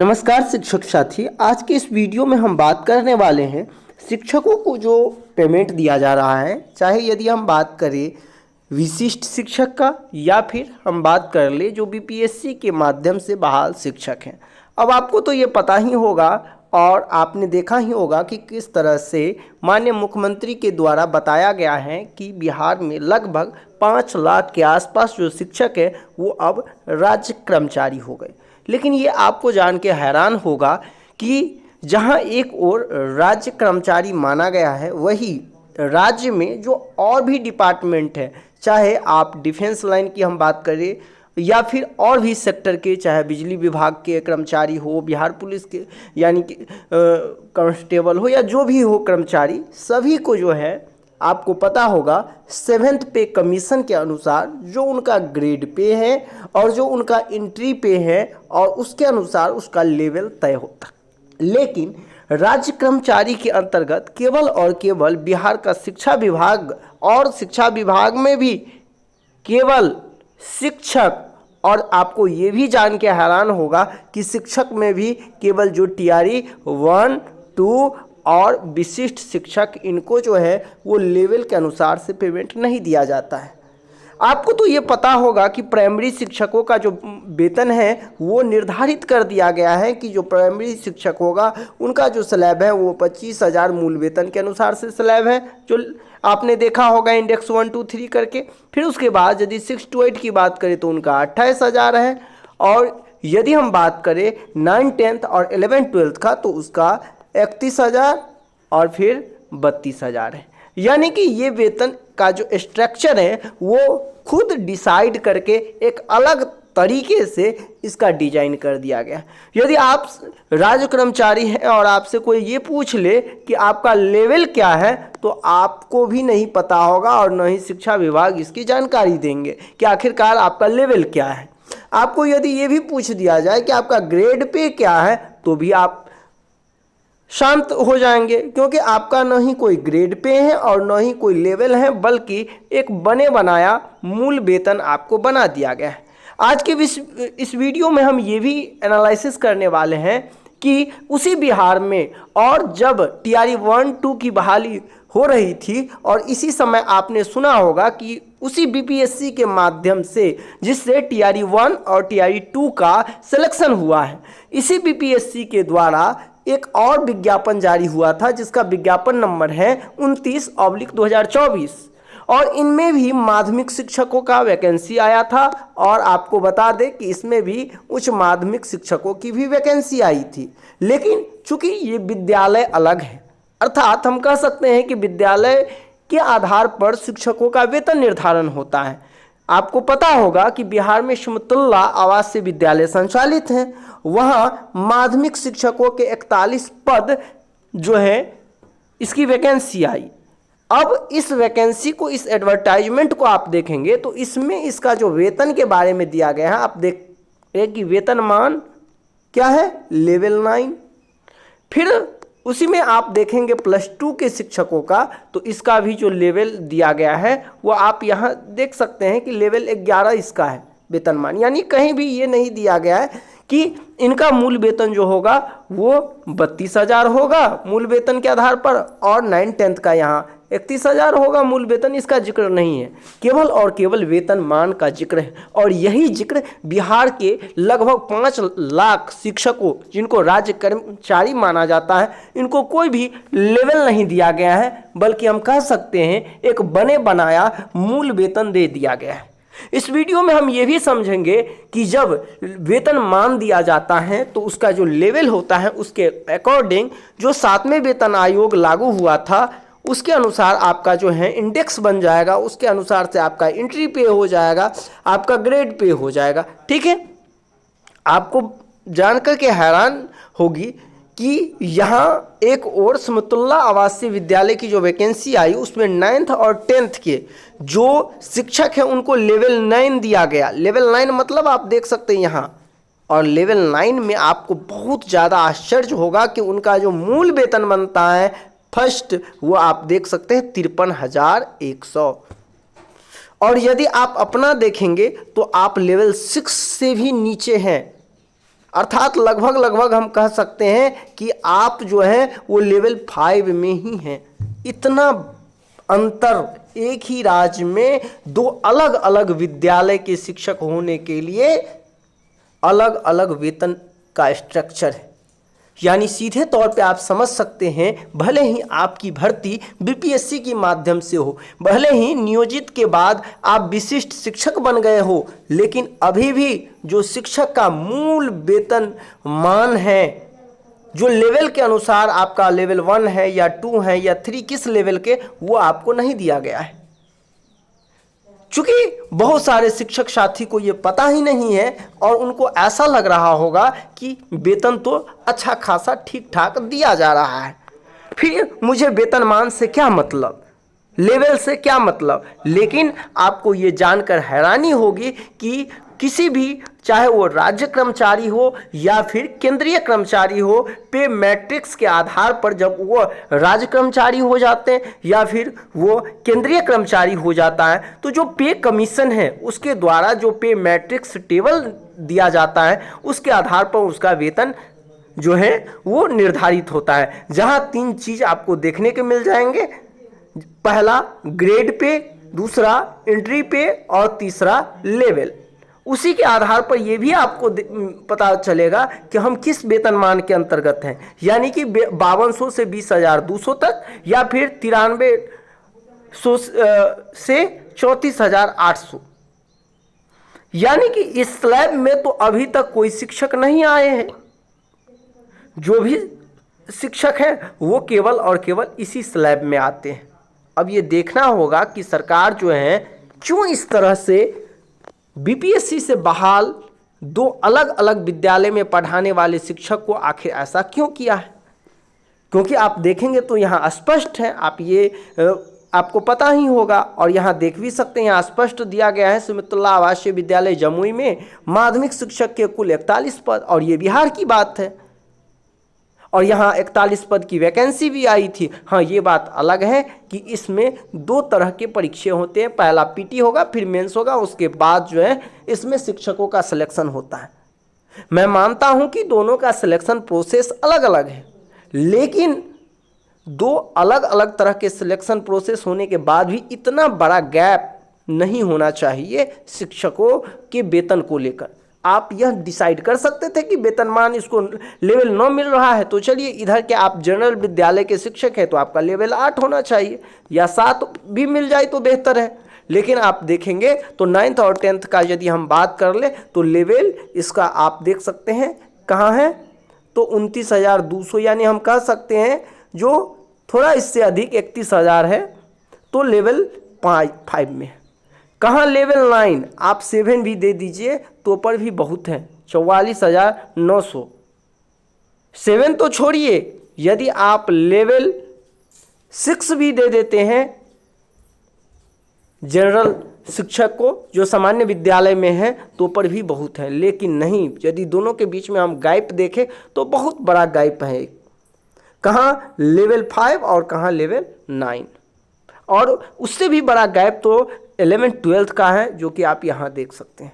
नमस्कार शिक्षक साथी। आज के इस वीडियो में हम बात करने वाले हैं शिक्षकों को जो पेमेंट दिया जा रहा है, चाहे यदि हम बात करें विशिष्ट शिक्षक का या फिर हम बात कर ले जो बीपीएससी के माध्यम से बहाल शिक्षक हैं। अब आपको तो ये पता ही होगा और आपने देखा ही होगा कि किस तरह से माननीय मुख्यमंत्री के द्वारा बताया गया है कि बिहार में लगभग 5 लाख के आसपास जो शिक्षक है वो अब राज्य कर्मचारी हो गए। लेकिन ये आपको जान के हैरान होगा कि जहां एक ओर राज्य कर्मचारी माना गया है, वही राज्य में जो और भी डिपार्टमेंट है, चाहे आप डिफेंस लाइन की हम बात करें या फिर और भी सेक्टर के, चाहे बिजली विभाग के कर्मचारी हो, बिहार पुलिस के यानी कि कांस्टेबल हो या जो भी हो कर्मचारी, सभी को जो है आपको पता होगा 7th पे कमीशन के अनुसार जो उनका ग्रेड पे है और जो उनका एंट्री पे है और उसके अनुसार उसका लेवल तय होता। लेकिन राज्य कर्मचारी के अंतर्गत केवल और केवल बिहार का शिक्षा विभाग और शिक्षा विभाग में भी केवल शिक्षक, और आपको ये भी जान के हैरान होगा कि शिक्षक में भी केवल जो टीआरई 1, 2 और विशिष्ट शिक्षक, इनको जो है वो लेवल के अनुसार से पेमेंट नहीं दिया जाता है। आपको तो ये पता होगा कि प्राइमरी शिक्षकों का जो वेतन है वो निर्धारित कर दिया गया है कि जो प्राइमरी शिक्षक होगा उनका जो स्लैब है वो 25,000 मूल वेतन के अनुसार से स्लैब है, जो आपने देखा होगा इंडेक्स 1, 2, 3 करके। फिर उसके बाद यदि 6 to 8 की बात करें तो उनका 28,000 है, और यदि हम बात करें 9, 10th और 11, 12th का तो उसका 31,000 और फिर 32,000 है। यानी कि ये वेतन का जो स्ट्रक्चर है वो खुद डिसाइड करके एक अलग तरीके से इसका डिजाइन कर दिया गया। यदि आप राज्य कर्मचारी हैं और आपसे कोई ये पूछ ले कि आपका लेवल क्या है, तो आपको भी नहीं पता होगा और न ही शिक्षा विभाग इसकी जानकारी देंगे कि आखिरकार आपका लेवल क्या है। आपको यदि ये भी पूछ दिया जाए कि आपका ग्रेड पे क्या है, तो भी आप शांत हो जाएंगे, क्योंकि आपका न ही कोई ग्रेड पे है और न ही कोई लेवल है, बल्कि एक बने बनाया मूल वेतन आपको बना दिया गया है। आज के इस वीडियो में हम ये भी एनालिसिस करने वाले हैं कि उसी बिहार में और जब टीआरई 1, 2 की बहाली हो रही थी और इसी समय आपने सुना होगा कि उसी बीपीएससी के माध्यम से जिससे टीआरई 1 और टीआरई 2 का सिलेक्शन हुआ है, इसी बीपीएससी के द्वारा एक और विज्ञापन जारी हुआ था जिसका विज्ञापन नंबर है 29/2024, और इनमें भी माध्यमिक शिक्षकों का वैकेंसी आया था। और आपको बता दें कि इसमें भी उच्च माध्यमिक शिक्षकों की भी वैकेंसी आई थी। लेकिन चूंकि ये विद्यालय अलग है, अर्थात हम कह सकते हैं कि विद्यालय के आधार पर शिक्षकों का वेतन निर्धारण होता है। आपको पता होगा कि बिहार में समतुल्य आवासीय विद्यालय संचालित हैं, वहाँ माध्यमिक शिक्षकों के 41 पद जो है इसकी वैकेंसी आई। अब इस वैकेंसी को, इस एडवर्टाइजमेंट को आप देखेंगे तो इसमें इसका जो वेतन के बारे में दिया गया है, आप देख कि वेतनमान क्या है, लेवल 9। फिर उसी में आप देखेंगे +2 के शिक्षकों का, तो इसका भी जो लेवल दिया गया है वो आप यहाँ देख सकते हैं कि लेवल 11 इसका है वेतनमान। यानी कहीं भी ये नहीं दिया गया है कि इनका मूल वेतन जो होगा वो 32,000 होगा मूल वेतन के आधार पर, और 9, 10th का यहाँ 31,000 होगा मूल वेतन। इसका जिक्र नहीं है, केवल और केवल वेतनमान का जिक्र है। और यही जिक्र बिहार के लगभग 5 लाख शिक्षकों, जिनको राज्य कर्मचारी माना जाता है, इनको कोई भी लेवल नहीं दिया गया है, बल्कि हम कह सकते हैं एक बने बनाया मूल वेतन दे दिया गया है। इस वीडियो में हम ये भी समझेंगे कि जब वेतन मान दिया जाता है तो उसका जो लेवल होता है उसके अकॉर्डिंग जो 7वें वेतन आयोग लागू हुआ था उसके अनुसार आपका जो है इंडेक्स बन जाएगा, उसके अनुसार से आपका एंट्री पे हो जाएगा, आपका ग्रेड पे हो जाएगा। ठीक है, आपको जानकर के हैरान होगी कि यहाँ एक और समतुल्य आवासीय विद्यालय की जो वैकेंसी आई उसमें 9th और 10th के जो शिक्षक हैं उनको लेवल 9 दिया गया। लेवल 9 मतलब आप देख सकते हैं यहाँ, और लेवल 9 में आपको बहुत ज़्यादा आश्चर्य होगा कि उनका जो मूल वेतन बनता है फर्स्ट, वो आप देख सकते हैं 53,100। और यदि आप अपना देखेंगे तो आप लेवल 6 से भी नीचे हैं। अर्थात लगभग लगभग हम कह सकते हैं कि आप जो है वो लेवल 5 में ही हैं। इतना अंतर एक ही राज्य में दो अलग अलग विद्यालय के शिक्षक होने के लिए अलग अलग वेतन का स्ट्रक्चर है। यानी सीधे तौर पे आप समझ सकते हैं, भले ही आपकी भर्ती बीपीएससी के माध्यम से हो, भले ही नियोजित के बाद आप विशिष्ट शिक्षक बन गए हो, लेकिन अभी भी जो शिक्षक का मूल वेतन मान है, जो लेवल के अनुसार आपका लेवल 1 है या 2 है या 3 किस लेवल के, वो आपको नहीं दिया गया है। चूंकि बहुत सारे शिक्षक साथी को ये पता ही नहीं है और उनको ऐसा लग रहा होगा कि वेतन तो अच्छा खासा ठीक ठाक दिया जा रहा है, फिर मुझे वेतनमान से क्या मतलब, लेवल से क्या मतलब। लेकिन आपको ये जानकर हैरानी होगी कि किसी भी, चाहे वो राज्य कर्मचारी हो या फिर केंद्रीय कर्मचारी हो, पे मैट्रिक्स के आधार पर जब वो राज्य कर्मचारी हो जाते हैं या फिर वो केंद्रीय कर्मचारी हो जाता है, तो जो पे कमीशन है उसके द्वारा जो पे मैट्रिक्स टेबल दिया जाता है उसके आधार पर उसका वेतन जो है वो निर्धारित होता है। जहाँ 3 चीज़ आपको देखने के मिल जाएंगे, पहला ग्रेड पे, दूसरा एंट्री पे और तीसरा लेवल। उसी के आधार पर यह भी आपको पता चलेगा कि हम किस वेतनमान के अंतर्गत हैं, यानी कि 5200 से 20,200 तक या फिर 9300 से 34,800। यानी कि इस स्लैब में तो अभी तक कोई शिक्षक नहीं आए हैं। जो भी शिक्षक हैं वो केवल और केवल इसी स्लैब में आते हैं। अब ये देखना होगा कि सरकार जो है क्यों इस तरह से बीपीएससी से बहाल 2 अलग अलग विद्यालय में पढ़ाने वाले शिक्षक को आखिर ऐसा क्यों किया है। क्योंकि आप देखेंगे तो यहाँ स्पष्ट है, आप ये आपको पता ही होगा और यहाँ देख भी सकते हैं, यहाँ स्पष्ट दिया गया है सुमितुल्लाह आवासीय विद्यालय जमुई में माध्यमिक शिक्षक के कुल 41 पद, और ये बिहार की बात है, और यहाँ 41 पद की वैकेंसी भी आई थी। हाँ, ये बात अलग है कि इसमें 2 तरह के परीक्षे होते हैं, पहला पीटी होगा फिर मेंस होगा, उसके बाद जो है इसमें शिक्षकों का सिलेक्शन होता है। मैं मानता हूँ कि दोनों का सिलेक्शन प्रोसेस अलग अलग है, लेकिन 2 अलग अलग तरह के सिलेक्शन प्रोसेस होने के बाद भी इतना बड़ा गैप नहीं होना चाहिए शिक्षकों के वेतन को लेकर। आप यह डिसाइड कर सकते थे कि वेतनमान इसको लेवल 9 मिल रहा है, तो चलिए इधर के आप जनरल विद्यालय के शिक्षक हैं तो आपका लेवल 8 होना चाहिए या 7 भी मिल जाए तो बेहतर है। लेकिन आप देखेंगे तो 9th और 10th का यदि हम बात कर ले तो लेवल इसका आप देख सकते हैं कहाँ है, तो 29,200, यानी हम कह सकते हैं जो थोड़ा इससे अधिक 31,000 है, तो लेवल 5 में। कहाँ लेवल 9, आप 7 भी दे दीजिए तो पर भी बहुत है, 44,900। 7 तो छोड़िए, यदि आप लेवल 6 भी दे देते हैं जनरल शिक्षक को जो सामान्य विद्यालय में है तो पर भी बहुत है। लेकिन नहीं, यदि दोनों के बीच में हम गैप देखें तो बहुत बड़ा गैप है, कहाँ लेवल 5 और कहाँ लेवल 9, और उससे भी बड़ा गैप तो 11th-12th का है जो कि आप यहाँ देख सकते हैं,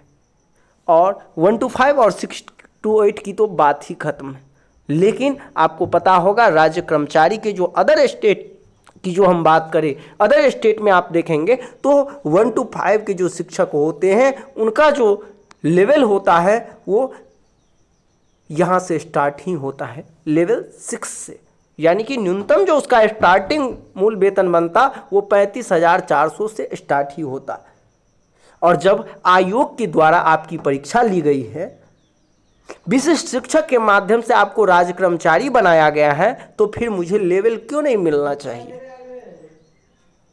और 1 to 5 और 6 to 8 की तो बात ही खत्म है। लेकिन आपको पता होगा राज्य कर्मचारी के जो अदर स्टेट की जो हम बात करें, अदर स्टेट में आप देखेंगे तो 1 to 5 के जो शिक्षक होते हैं उनका जो लेवल होता है वो यहाँ से स्टार्ट ही होता है लेवल 6 से, यानी कि न्यूनतम जो उसका स्टार्टिंग मूल वेतन बनता वो 35,400 से स्टार्ट ही होता। और जब आयोग के द्वारा आपकी परीक्षा ली गई है, विशिष्ट शिक्षक के माध्यम से आपको राज्य कर्मचारी बनाया गया है, तो फिर मुझे लेवल क्यों नहीं मिलना चाहिए।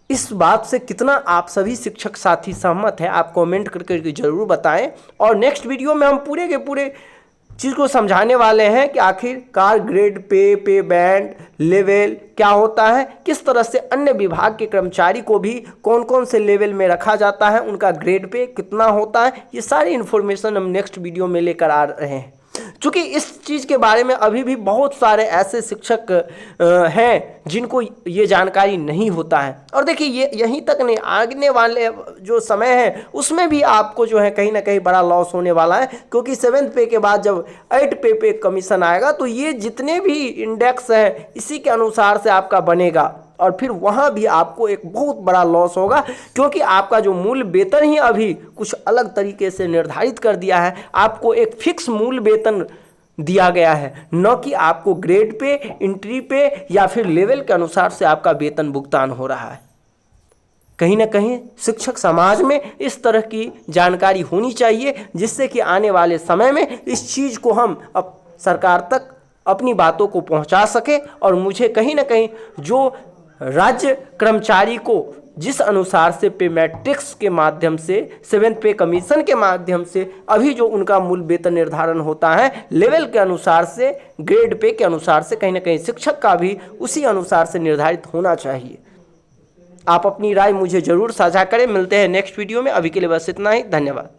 इस बात से कितना आप सभी शिक्षक साथी सहमत हैं, आप कमेंट करके जरूर बताएं। और नेक्स्ट वीडियो में हम पूरे के पूरे चीज़ को समझाने वाले हैं कि आखिरकार ग्रेड पे बैंड, लेवल क्या होता है, किस तरह से अन्य विभाग के कर्मचारी को भी कौन कौन से लेवल में रखा जाता है, उनका ग्रेड पे कितना होता है, ये सारी इन्फॉर्मेशन हम नेक्स्ट वीडियो में लेकर आ रहे हैं। क्योंकि इस चीज़ के बारे में अभी भी बहुत सारे ऐसे शिक्षक हैं जिनको ये जानकारी नहीं होता है। और देखिए ये यहीं तक नहीं, आगने वाले जो समय है उसमें भी आपको जो है कहीं ना कहीं बड़ा लॉस होने वाला है, क्योंकि 7th पे के बाद जब 8th पे कमीशन आएगा तो ये जितने भी इंडेक्स हैं इसी के अनुसार से आपका बनेगा, और फिर वहाँ भी आपको एक बहुत बड़ा लॉस होगा, क्योंकि आपका जो मूल वेतन ही अभी कुछ अलग तरीके से निर्धारित कर दिया है। आपको एक फिक्स मूल वेतन दिया गया है, न कि आपको ग्रेड पे, एंट्री पे या फिर लेवल के अनुसार से आपका वेतन भुगतान हो रहा है। कहीं ना कहीं शिक्षक समाज में इस तरह की जानकारी होनी चाहिए, जिससे कि आने वाले समय में इस चीज़ को हम अब सरकार तक अपनी बातों को पहुंचा सके। और मुझे कहीं ना कहीं जो राज्य कर्मचारी को जिस अनुसार से पे मैट्रिक्स के माध्यम से, 7th पे कमीशन के माध्यम से अभी जो उनका मूल वेतन निर्धारण होता है लेवल के अनुसार से, ग्रेड पे के अनुसार से, कहीं ना कहीं शिक्षक का भी उसी अनुसार से निर्धारित होना चाहिए। आप अपनी राय मुझे ज़रूर साझा करें। मिलते हैं नेक्स्ट वीडियो में, अभी के लिए बस इतना ही। धन्यवाद।